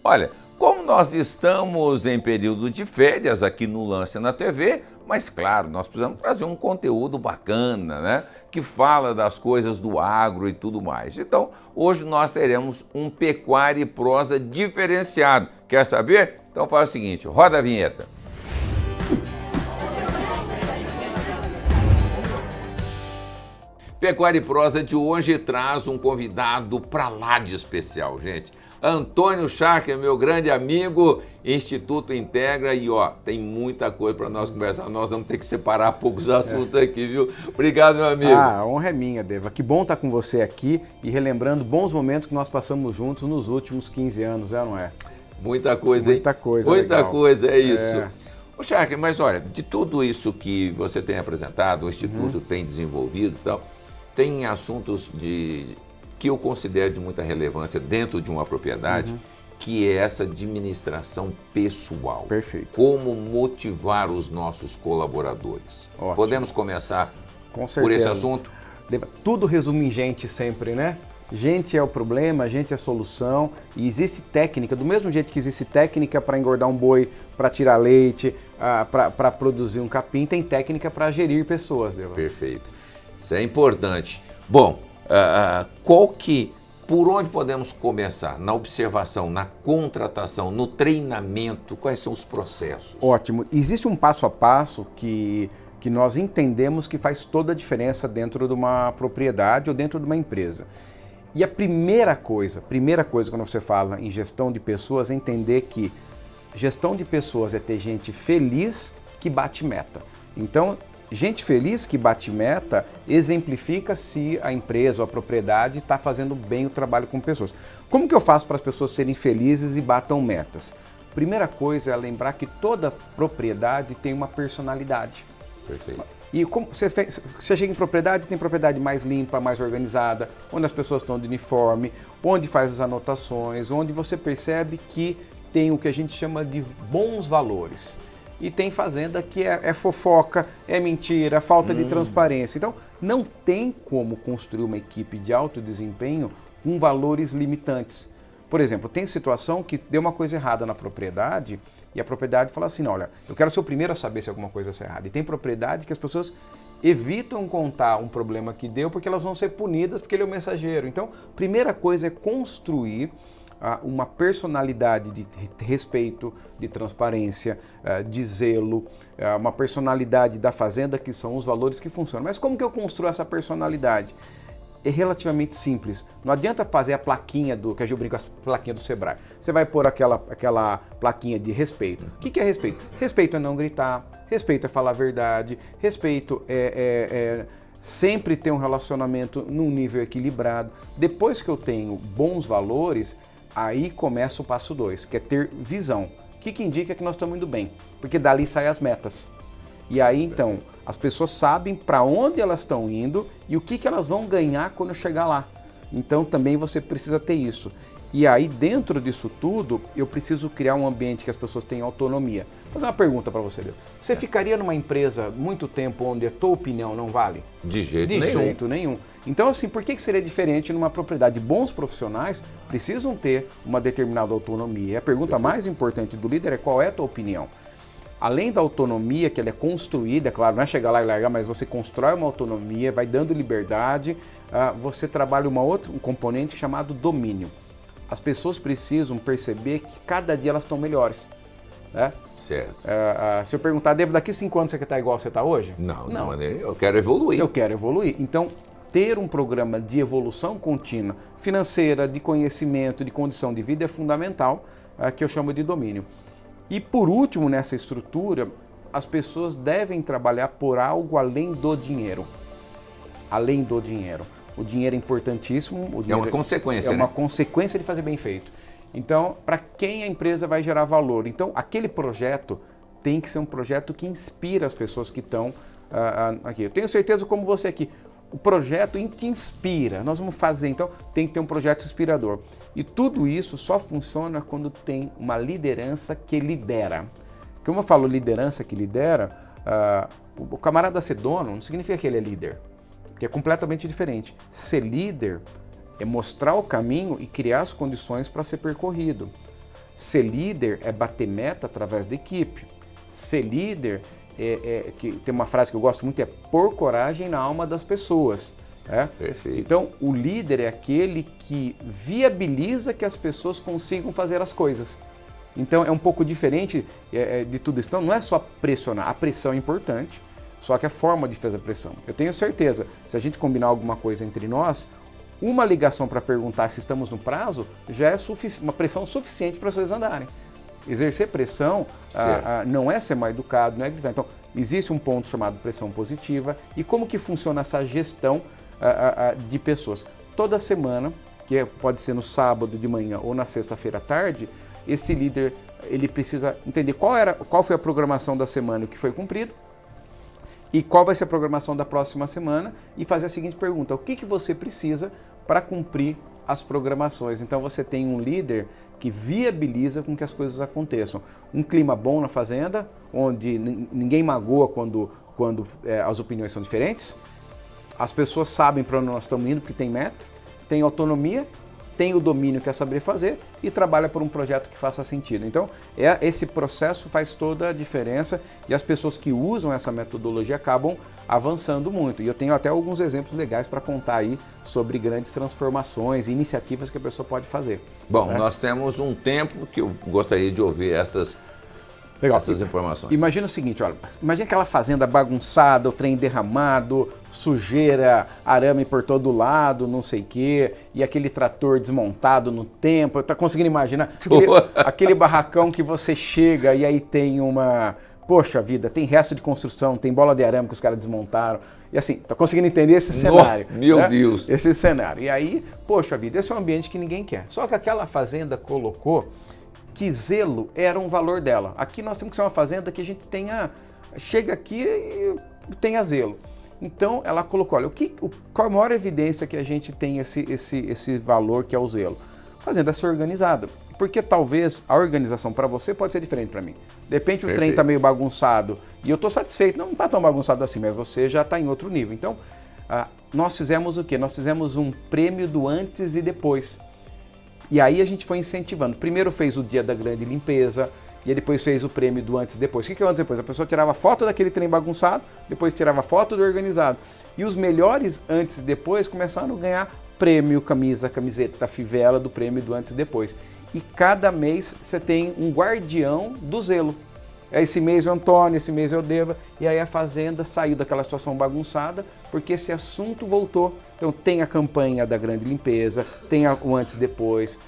Olha, como nós estamos em período de férias aqui no Lance na TV, mas claro, nós precisamos trazer um conteúdo bacana, né? Que fala das coisas do agro e tudo mais. Então, hoje nós teremos um Pecuária e Prosa diferenciado. Quer saber? Então faz o seguinte, roda a vinheta. Pecuária e Prosa de hoje traz um convidado pra lá de especial, gente. Antônio Scharcher, meu grande amigo, Instituto Integra, e ó, tem muita coisa para nós conversar, nós vamos ter que separar poucos assuntos aqui, viu? Obrigado, meu amigo. A honra é minha, Deva. Que bom estar com você aqui e relembrando bons momentos que nós passamos juntos nos últimos 15 anos, não é? Muita coisa, hein? Muita coisa. Muita legal. coisa, é isso. Ô, Scharcher, mas olha, de tudo isso que você tem apresentado, o Instituto tem desenvolvido e tal, tem assuntos que eu considero de muita relevância dentro de uma propriedade, que é essa administração pessoal. Perfeito. Como motivar os nossos colaboradores. Ótimo. Podemos começar Com certeza. por esse assunto? Tudo resume em gente sempre, né? Gente é o problema, gente é a solução e existe técnica, do mesmo jeito que existe técnica para engordar um boi, para tirar leite, para produzir um capim, tem técnica para gerir pessoas, Deva. Perfeito. Isso é importante. Bom, por onde podemos começar? Na observação, na contratação, no treinamento, quais são os processos? Ótimo. Existe um passo a passo que nós entendemos que faz toda a diferença dentro de uma propriedade ou dentro de uma empresa. E a primeira coisa quando você fala em gestão de pessoas é entender que gestão de pessoas é ter gente feliz que bate meta. Então, gente feliz que bate meta exemplifica se a empresa ou a propriedade está fazendo bem o trabalho com pessoas. Como que eu faço para as pessoas serem felizes e batam metas? Primeira coisa é lembrar que toda propriedade tem uma personalidade. Perfeito. E como você chega em propriedade, tem propriedade mais limpa, mais organizada, onde as pessoas estão de uniforme, onde faz as anotações, onde você percebe que tem o que a gente chama de bons valores. E tem fazenda que é fofoca, é mentira, falta de transparência. Então, não tem como construir uma equipe de alto desempenho com valores limitantes. Por exemplo, tem situação que deu uma coisa errada na propriedade e a propriedade fala assim, olha, eu quero ser o primeiro a saber se alguma coisa está errada. E tem propriedade que as pessoas evitam contar um problema que deu porque elas vão ser punidas porque ele é o mensageiro. Então, primeira coisa é construir uma personalidade de respeito, de transparência, de zelo, uma personalidade da fazenda que são os valores que funcionam. Mas como que eu construo essa personalidade? É relativamente simples. Não adianta fazer a plaquinha que a gente brinca, a plaquinha do Sebrae. Você vai pôr aquela plaquinha de respeito. O que é respeito? Respeito é não gritar, respeito é falar a verdade, respeito é sempre ter um relacionamento num nível equilibrado. Depois que eu tenho bons valores, aí começa o passo 2, que é ter visão. O que indica que nós estamos indo bem? Porque dali saem as metas. E aí, então, as pessoas sabem para onde elas estão indo e o que elas vão ganhar quando chegar lá. Então, também você precisa ter isso. E aí, dentro disso tudo, eu preciso criar um ambiente que as pessoas tenham autonomia. Vou fazer uma pergunta para você, Deus. Você ficaria numa empresa muito tempo onde a tua opinião não vale? De jeito nenhum. Então, assim, por que seria diferente numa propriedade? Bons profissionais precisam ter uma determinada autonomia. E a pergunta mais importante do líder é qual é a tua opinião? Além da autonomia, que ela é construída, é claro, não é chegar lá e largar, mas você constrói uma autonomia, vai dando liberdade, você trabalha um componente chamado domínio. As pessoas precisam perceber que cada dia elas estão melhores. Né? Certo. Se eu perguntar, Devo, daqui 5 anos você quer estar igual você está hoje? Não, de maneira eu quero evoluir. Eu quero evoluir. Então, ter um programa de evolução contínua, financeira, de conhecimento, de condição de vida é fundamental, que eu chamo de domínio. E por último, nessa estrutura, as pessoas devem trabalhar por algo além do dinheiro. Além do dinheiro. O dinheiro é importantíssimo. É uma consequência, É uma consequência de fazer bem feito. Então, para quem a empresa vai gerar valor? Então, aquele projeto tem que ser um projeto que inspira as pessoas que estão aqui. Eu tenho certeza, como você aqui, o projeto te inspira. Nós vamos fazer, então, tem que ter um projeto inspirador. E tudo isso só funciona quando tem uma liderança que lidera. Como eu falo liderança que lidera, o camarada ser dono não significa que ele é líder, que é completamente diferente. Ser líder é mostrar o caminho e criar as condições para ser percorrido. Ser líder é bater meta através da equipe. Ser líder que tem uma frase que eu gosto muito, é pôr coragem na alma das pessoas. Perfeito. Então, o líder é aquele que viabiliza que as pessoas consigam fazer as coisas. Então, é um pouco diferente de tudo isso. Então, não é só pressionar. A pressão é importante, só que a forma de fazer a pressão. Eu tenho certeza, se a gente combinar alguma coisa entre nós, uma ligação para perguntar se estamos no prazo já é uma pressão suficiente para as coisas andarem. Exercer pressão não é ser mal educado, não é gritar. Então, existe um ponto chamado pressão positiva. E como que funciona essa gestão de pessoas? Toda semana, que pode ser no sábado de manhã ou na sexta-feira à tarde, esse líder ele precisa entender qual foi a programação da semana e o que foi cumprido, e qual vai ser a programação da próxima semana, e fazer a seguinte pergunta: o que você precisa para cumprir as programações? Então você tem um líder que viabiliza com que as coisas aconteçam. Um clima bom na fazenda, onde ninguém magoa quando as opiniões são diferentes. As pessoas sabem para onde nós estamos indo porque tem meta, tem autonomia, tem o domínio que é saber fazer e trabalha por um projeto que faça sentido. Então, esse processo faz toda a diferença e as pessoas que usam essa metodologia acabam avançando muito. E eu tenho até alguns exemplos legais para contar aí sobre grandes transformações e iniciativas que a pessoa pode fazer. Bom, nós temos um tempo que eu gostaria de ouvir essas informações. Imagina o seguinte, olha, imagina aquela fazenda bagunçada, o trem derramado, sujeira, arame por todo lado, não sei o quê, e aquele trator desmontado no tempo. Tá conseguindo imaginar? Aquele barracão que você chega e aí tem poxa vida, tem resto de construção, tem bola de arame que os caras desmontaram. E assim, tá conseguindo entender esse cenário? Meu Deus! Esse cenário. E aí, poxa vida, esse é um ambiente que ninguém quer. Só que aquela fazenda colocou que zelo era um valor dela. Aqui nós temos que ser uma fazenda que a gente chega aqui e tenha zelo. Então ela colocou, olha, qual a maior evidência que a gente tem esse valor que é o zelo? A fazenda é ser organizada. Porque talvez a organização para você pode ser diferente para mim. De repente o trem está meio bagunçado e eu estou satisfeito. Não está tão bagunçado assim, mas você já está em outro nível. Então, nós fizemos o quê? Nós fizemos um prêmio do antes e depois. E aí a gente foi incentivando. Primeiro fez o dia da grande limpeza, e aí depois fez o prêmio do antes e depois. O que é o antes e depois? A pessoa tirava foto daquele trem bagunçado, depois tirava foto do organizado. E os melhores antes e depois começaram a ganhar prêmio, camiseta, fivela do prêmio do antes e depois. E cada mês você tem um guardião do zelo. Esse mês é o Antônio, esse mês é o Deva. E aí a fazenda saiu daquela situação bagunçada porque esse assunto voltou. Então tem a campanha da grande limpeza, tem o antes e depois.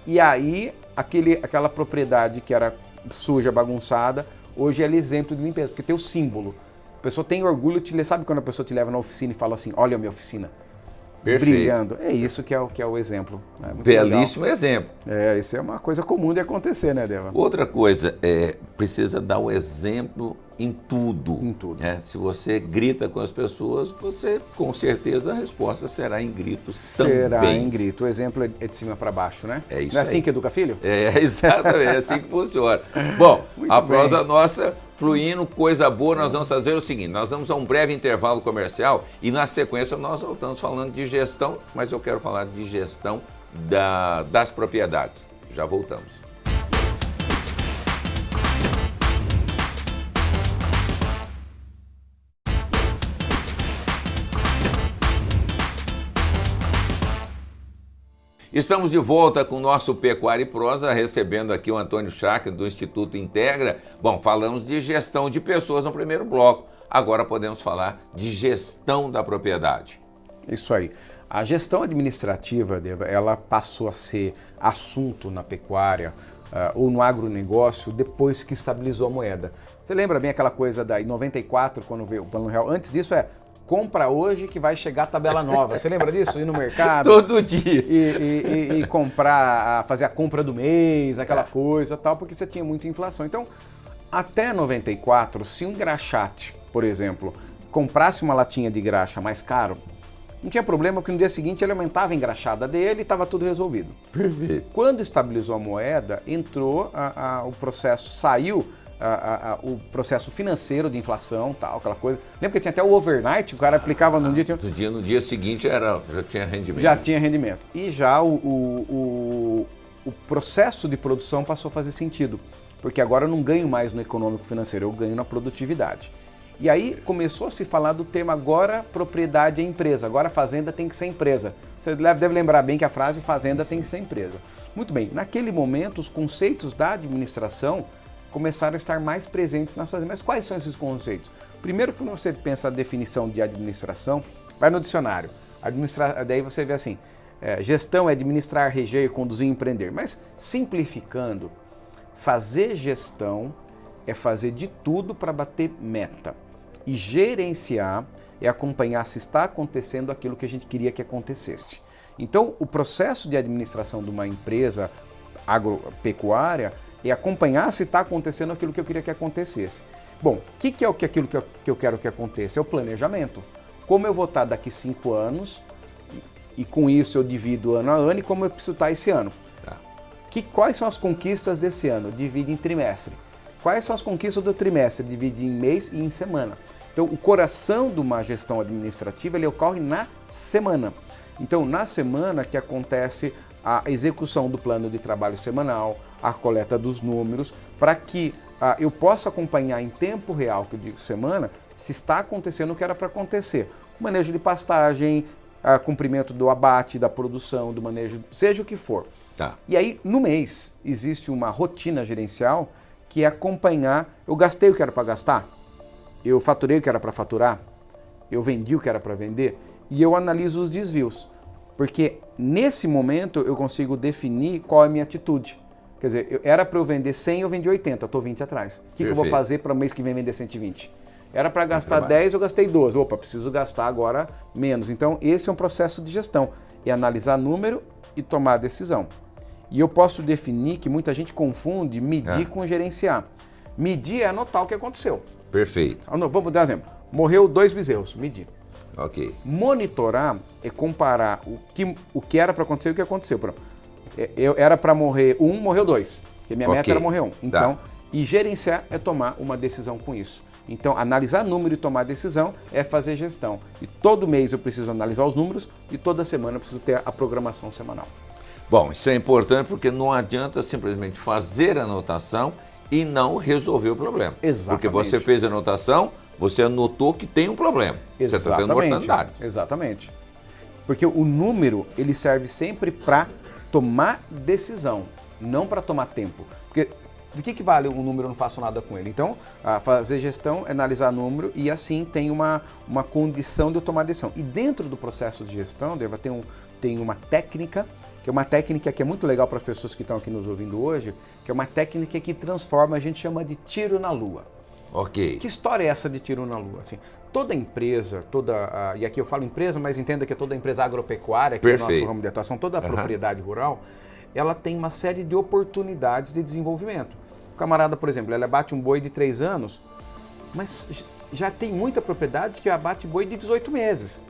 E aí aquela propriedade que era suja, bagunçada, hoje ela é exemplo de limpeza, porque tem o símbolo. A pessoa tem orgulho, sabe quando a pessoa te leva na oficina e fala assim, olha a minha oficina. Perfeito. Brilhando. É isso que é o exemplo. Belíssimo exemplo. Isso é uma coisa comum de acontecer, né, Deva? Outra coisa, precisa dar o exemplo em tudo. Em tudo. Se você grita com as pessoas, você, com certeza, a resposta será em gritos também. Será em grito. O exemplo é de cima para baixo, né? É isso. Não é assim que educa filho? Exatamente, é assim que funciona. Bom, muito a bem. prosa nossa fluindo, coisa boa, nós vamos fazer o seguinte, nós vamos a um breve intervalo comercial e na sequência nós voltamos falando de gestão, mas eu quero falar de gestão das propriedades. Já voltamos. Estamos de volta com o nosso Pecuária e Prosa, recebendo aqui o Antônio Chacre, do Instituto Integra. Bom, falamos de gestão de pessoas no primeiro bloco, agora podemos falar de gestão da propriedade. Isso aí. A gestão administrativa, Deva, ela passou a ser assunto na pecuária ou no agronegócio depois que estabilizou a moeda. Você lembra bem aquela coisa em 94, quando veio o Plano Real? Antes disso compra hoje que vai chegar a tabela nova. Você lembra disso? Ir no mercado. Todo dia. E comprar, fazer a compra do mês, aquela coisa tal, porque você tinha muita inflação. Então, até 94, se um engraxate, por exemplo, comprasse uma latinha de graxa mais caro, não tinha problema, porque no dia seguinte ele aumentava a engraxada dele e estava tudo resolvido. Perfeito. Quando estabilizou a moeda, entrou o processo, saiu o processo financeiro de inflação, tal, aquela coisa. Lembra que tinha até o overnight, o cara aplicava num dia... No dia seguinte já tinha rendimento. Já tinha rendimento. E já o o processo de produção passou a fazer sentido, porque agora eu não ganho mais no econômico financeiro, eu ganho na produtividade. E aí começou a se falar do termo agora propriedade é empresa, agora fazenda tem que ser empresa. Você deve lembrar bem que a frase fazenda tem que ser empresa. Muito bem, naquele momento os conceitos da administração começaram a estar mais presentes nas fazendas. Mas quais são esses conceitos? Primeiro, quando você pensa a definição de administração, vai no dicionário. Daí você vê assim, gestão é administrar, reger, conduzir e empreender. Mas simplificando, fazer gestão é fazer de tudo para bater meta. E gerenciar é acompanhar se está acontecendo aquilo que a gente queria que acontecesse. Então, o processo de administração de uma empresa agropecuária é acompanhar se está acontecendo aquilo que eu queria que acontecesse. Bom, o que é aquilo que eu quero que aconteça? É o planejamento. Como eu vou estar daqui 5 anos e com isso eu divido ano a ano e como eu preciso estar esse ano. Tá. Quais são as conquistas desse ano? Divide em trimestre. Quais são as conquistas do trimestre? Divide em mês e em semana. Então, o coração de uma gestão administrativa ele ocorre na semana. Então, na semana que acontece a execução do plano de trabalho semanal, a coleta dos números, para que eu possa acompanhar em tempo real, que eu digo semana, se está acontecendo o que era para acontecer. O manejo de pastagem, cumprimento do abate, da produção, do manejo, seja o que for. Tá. E aí, no mês, existe uma rotina gerencial que é acompanhar, eu gastei o que era para gastar, eu faturei o que era para faturar, eu vendi o que era para vender e eu analiso os desvios. Porque nesse momento eu consigo definir qual é a minha atitude. Quer dizer, era para eu vender 100, eu vendi 80, eu estou 20 atrás. O que eu vou fazer para o mês que vem vender 120? Era para gastar 10, eu gastei 12. Opa, preciso gastar agora menos. Então esse é um processo de gestão, é analisar número e tomar decisão. E eu posso definir que muita gente confunde medir com gerenciar. Medir é anotar o que aconteceu. Perfeito. Vamos dar um exemplo. Morreu 2 bezerros, medir. Ok. Monitorar é comparar o que era para acontecer e o que aconteceu. Era para morrer 1, morreu 2. Porque minha meta era morrer 1. Então, e gerenciar é tomar uma decisão com isso. Então, analisar número e tomar decisão é fazer gestão. E todo mês eu preciso analisar os números e toda semana eu preciso ter a programação semanal. Bom, isso é importante porque não adianta simplesmente fazer a anotação e não resolver o problema. Exatamente. Porque você fez a anotação, você anotou que tem um problema. Exatamente. Você está tendo mortandade. Exatamente. Porque o número, ele serve sempre para tomar decisão, não para tomar tempo. Porque de que vale um número, eu não faço nada com ele? Então, fazer gestão é analisar número e assim tem uma condição de eu tomar decisão. E dentro do processo de gestão, Deva, tem uma técnica, que é uma técnica que é muito legal para as pessoas que estão aqui nos ouvindo hoje, que é uma técnica que transforma, a gente chama de tiro na lua. Ok. Que história é essa de tiro na lua? Assim, toda empresa, e aqui eu falo empresa, mas entenda que é toda empresa agropecuária, que é o nosso ramo de atuação, toda a propriedade rural, ela tem uma série de oportunidades de desenvolvimento. O camarada, por exemplo, ele abate um boi de 3 anos, mas já tem muita propriedade que abate boi de 18 meses.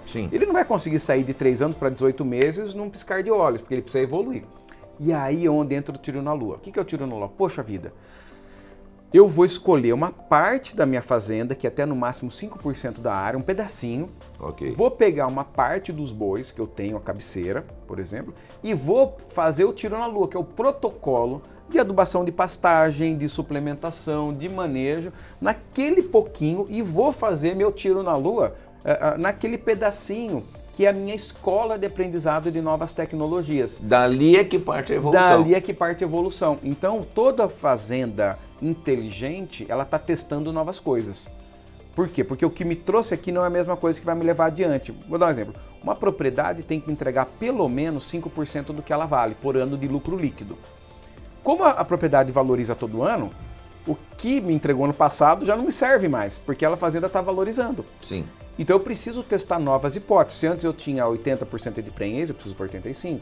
Sim. Ele não vai conseguir sair de 3 anos para 18 meses num piscar de olhos, porque ele precisa evoluir. E aí é onde entra o tiro na lua. O que é o tiro na lua? Poxa vida, eu vou escolher uma parte da minha fazenda, que é até no máximo 5% da área, um pedacinho. Ok. Vou pegar uma parte dos bois que eu tenho, a cabeceira, por exemplo, e vou fazer o tiro na lua, que é o protocolo de adubação de pastagem, de suplementação, de manejo, naquele pouquinho, e vou fazer meu tiro na lua naquele pedacinho que é a minha escola de aprendizado de novas tecnologias. Dali é que parte a evolução. Dali é que parte a evolução. Então, toda fazenda inteligente, ela está testando novas coisas. Por quê? Porque o que me trouxe aqui não é a mesma coisa que vai me levar adiante. Vou dar um exemplo. Uma propriedade tem que entregar pelo menos 5% do que ela vale por ano de lucro líquido. Como a propriedade valoriza todo ano, o que me entregou ano passado já não me serve mais, porque a fazenda está valorizando. Sim. Então eu preciso testar novas hipóteses. Se antes eu tinha 80% de prenhez, eu preciso por 85%.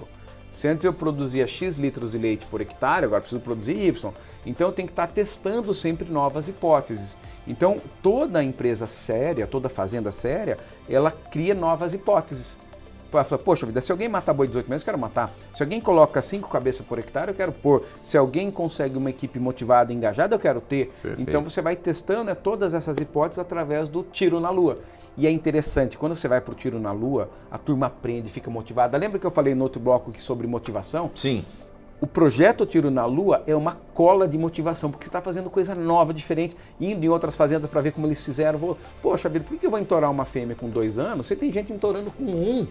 Se antes eu produzia X litros de leite por hectare, agora eu preciso produzir Y. Então eu tenho que estar testando sempre novas hipóteses. Então toda empresa séria, toda fazenda séria, ela cria novas hipóteses. Ela fala, poxa vida, se alguém matar boi de 18 meses, eu quero matar. Se alguém coloca 5 cabeças por hectare, eu quero pôr. Se alguém consegue uma equipe motivada e engajada, eu quero ter. Perfeito. Então você vai testando todas essas hipóteses através do tiro na lua. E é interessante, quando você vai para o tiro na lua, a turma aprende, fica motivada. Lembra que eu falei no outro bloco aqui sobre motivação? Sim. O projeto Tiro na Lua é uma cola de motivação, porque você está fazendo coisa nova, diferente, indo em outras fazendas para ver como eles fizeram. Poxa vida, por que eu vou entorar uma fêmea com 2 anos? Você tem gente entorando com 1.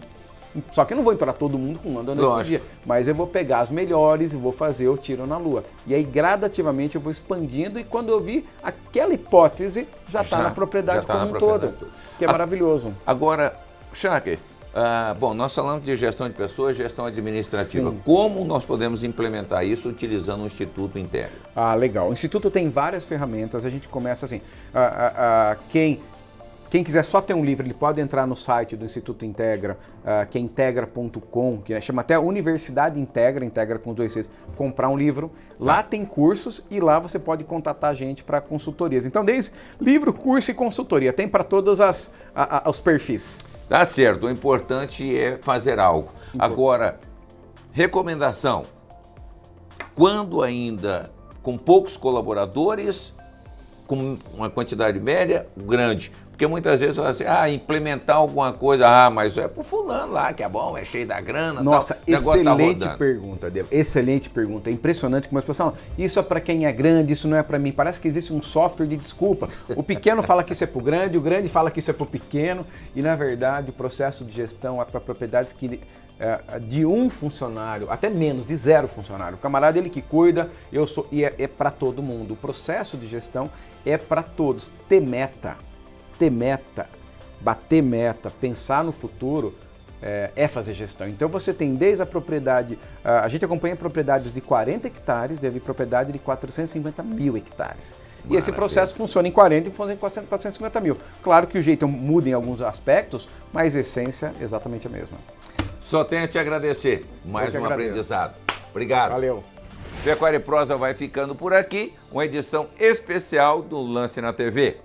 Só que eu não vou entorar todo mundo com 1 ano por dia, mas eu vou pegar as melhores e vou fazer o Tiro na Lua. E aí, gradativamente, eu vou expandindo e quando eu vi, aquela hipótese já está na propriedade como um todo, que é maravilhoso. Agora, Schacker, bom, nós falamos de gestão de pessoas, gestão administrativa. Sim. Como nós podemos implementar isso utilizando o Instituto Integra? Legal. O Instituto tem várias ferramentas. A gente começa assim, quem quiser só ter um livro, ele pode entrar no site do Instituto Integra, que é integra.com, que chama até Universidade Integra, Integra com 2 Cs, comprar um livro. Lá tem cursos e lá você pode contatar a gente para consultorias. Então, desde livro, curso e consultoria, tem para todos os perfis. Tá certo, o importante é fazer algo. Agora, recomendação, quando ainda com poucos colaboradores, com uma quantidade média, grande. Porque muitas vezes fala assim, implementar alguma coisa, mas é pro fulano lá, que é bom, é cheio da grana. Nossa, tal, excelente pergunta, Diego. Excelente pergunta. É impressionante como as pessoas falam, isso é para quem é grande, isso não é para mim. Parece que existe um software de desculpa. O pequeno fala que isso é pro grande, o grande fala que isso é pro pequeno. E, na verdade, o processo de gestão é para propriedades que de 1 funcionário, até menos, de 0 funcionário. O camarada, ele que cuida, e é para todo mundo. O processo de gestão é para todos. Ter meta, bater meta, pensar no futuro é fazer gestão. Então você tem desde a propriedade, a gente acompanha propriedades de 40 hectares, teve propriedade de 450 mil hectares. E esse processo funciona em 40 e funciona em 450 mil. Claro que o jeito muda em alguns aspectos, mas a essência é exatamente a mesma. Só tenho a te agradecer. Mais um aprendizado. Obrigado. Valeu. Pecuária e Prosa vai ficando por aqui. Uma edição especial do Lance na TV.